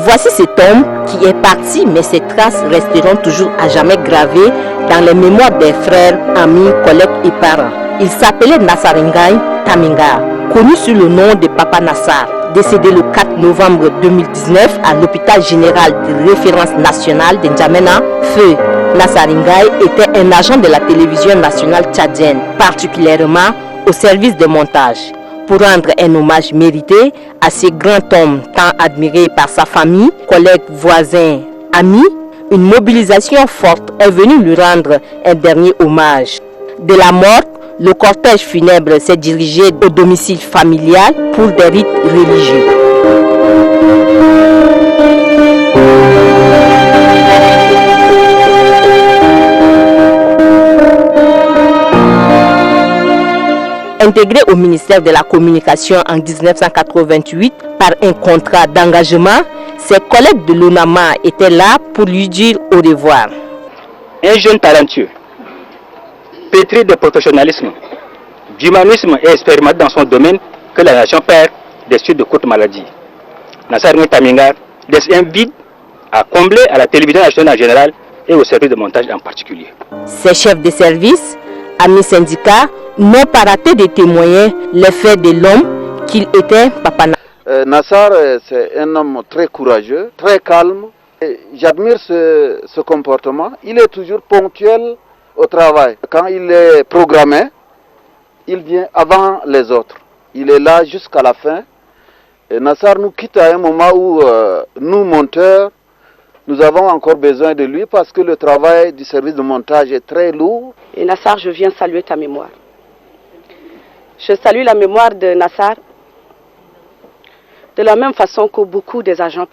Voici cet homme qui est parti, mais ses traces resteront toujours à jamais gravées dans les mémoires des frères, amis, collègues et parents. Il s'appelait Nassaringaï Taminga, connu sous le nom de Papa Nassar. Décédé le 4 novembre 2019 à l'hôpital général de référence nationale de N'Djamena, Feu Nassaringaï était un agent de la télévision nationale tchadienne, particulièrement au service de montage. Pour rendre un hommage mérité à ce grand homme tant admiré par sa famille, collègues, voisins, amis, une mobilisation forte est venue lui rendre un dernier hommage. De la mort, le cortège funèbre s'est dirigé au domicile familial pour des rites religieux. Intégré au ministère de la Communication en 1988 par un contrat d'engagement, ses collègues de l'UNAMA étaient là pour lui dire au revoir. Un jeune talentueux, pétri de professionnalisme, d'humanisme et expérimenté dans son domaine que la nation perd des suites de courtes maladies. Nassaringaï Taminga laisse un vide à combler à la télévision nationale en général et au service de montage en particulier. Ses chefs de service, amis syndicats, n'ont pas raté de témoigner les faits de l'homme qu'il était, Papa Nassar, c'est un homme très courageux, très calme. J'admire ce comportement. Il est toujours ponctuel au travail. Quand il est programmé, il vient avant les autres. Il est là jusqu'à la fin. Et Nassar nous quitte à un moment où nous, monteurs, nous avons encore besoin de lui parce que le travail du service de montage est très lourd. Et Nassar, je viens saluer ta mémoire. Je salue la mémoire de Nassar de la même façon que beaucoup des agents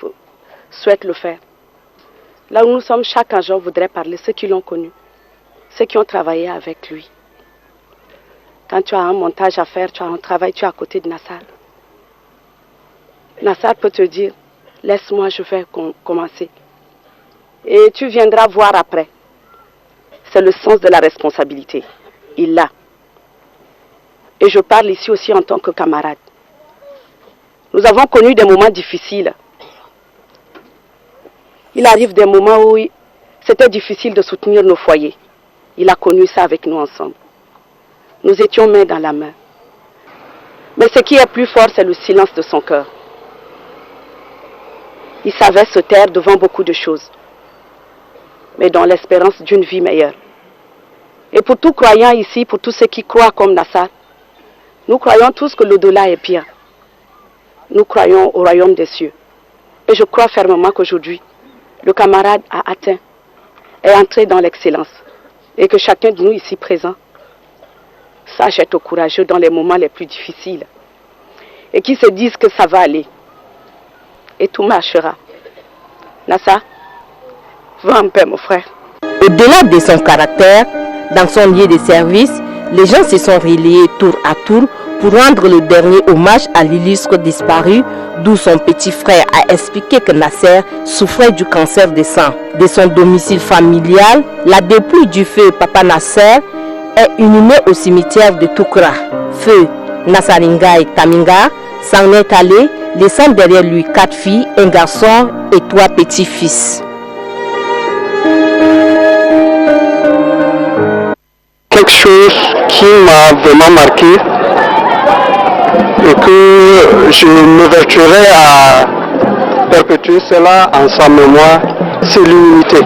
souhaitent le faire. Là où nous sommes, chaque agent voudrait parler ceux qui l'ont connu, ceux qui ont travaillé avec lui. Quand tu as un montage à faire, tu as un travail, tu es à côté de Nassar. Nassar peut te dire, laisse-moi, je vais commencer. Et tu viendras voir après. C'est le sens de la responsabilité. Il l'a. Et je parle ici aussi en tant que camarade. Nous avons connu des moments difficiles. Il arrive des moments où c'était difficile de soutenir nos foyers. Il a connu ça avec nous ensemble. Nous étions main dans la main. Mais ce qui est plus fort, c'est le silence de son cœur. Il savait se taire devant beaucoup de choses, mais dans l'espérance d'une vie meilleure. Et pour tout croyant ici, pour tous ceux qui croient comme Nassar, nous croyons tous que l'au-delà est pire. Nous croyons au royaume des cieux. Et je crois fermement qu'aujourd'hui, le camarade est entré dans l'excellence. Et que chacun de nous ici présent sache être courageux dans les moments les plus difficiles. Et qui se disent que ça va aller. Et tout marchera. Nassar, va en paix, mon frère. Au-delà de son caractère, dans son lieu de service, les gens se sont relayés tour à tour pour rendre le dernier hommage à l'illustre disparu, d'où son petit frère a expliqué que Nasser souffrait du cancer du sang. De son domicile familial, la dépouille du feu Papa Nasser est inhumée au cimetière de Toukra. Feu Nassaringaï Taminga s'en est allé, laissant derrière lui 4 filles, un garçon et 3 petits-fils. Quelque chose qui m'a vraiment marqué et que je m'ouverturai à perpétuer cela en sa mémoire, c'est l'humilité.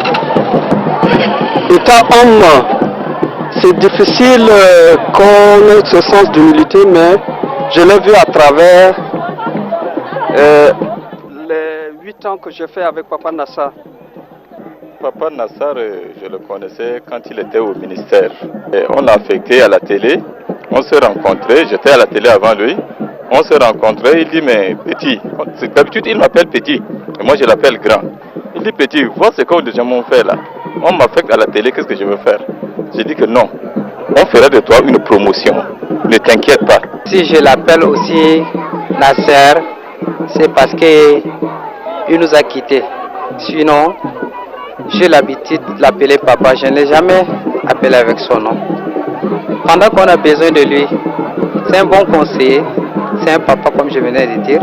Étant homme, c'est difficile qu'on ait ce sens d'humilité, mais je l'ai vu à travers les 8 ans que j'ai fait avec Papa Nassar. Papa Nassar, je le connaissais quand il était au ministère. Et on l'a affecté à la télé, on s'est rencontrés, j'étais à la télé avant lui. On s'est rencontrés, il dit mais petit, d'habitude il m'appelle petit, et moi je l'appelle grand. Il dit petit, vois ce que les gens m'ont fait là. On m'affecte à la télé, qu'est-ce que je veux faire? J'ai dit que non, on fera de toi une promotion, ne t'inquiète pas. Si je l'appelle aussi Nasser, c'est parce qu'il nous a quittés. Sinon, j'ai l'habitude de l'appeler papa, je ne l'ai jamais appelé avec son nom. Pendant qu'on a besoin de lui, c'est un bon conseiller, c'est un papa comme je venais de dire.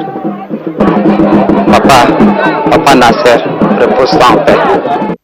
Papa Nasser, repose en paix.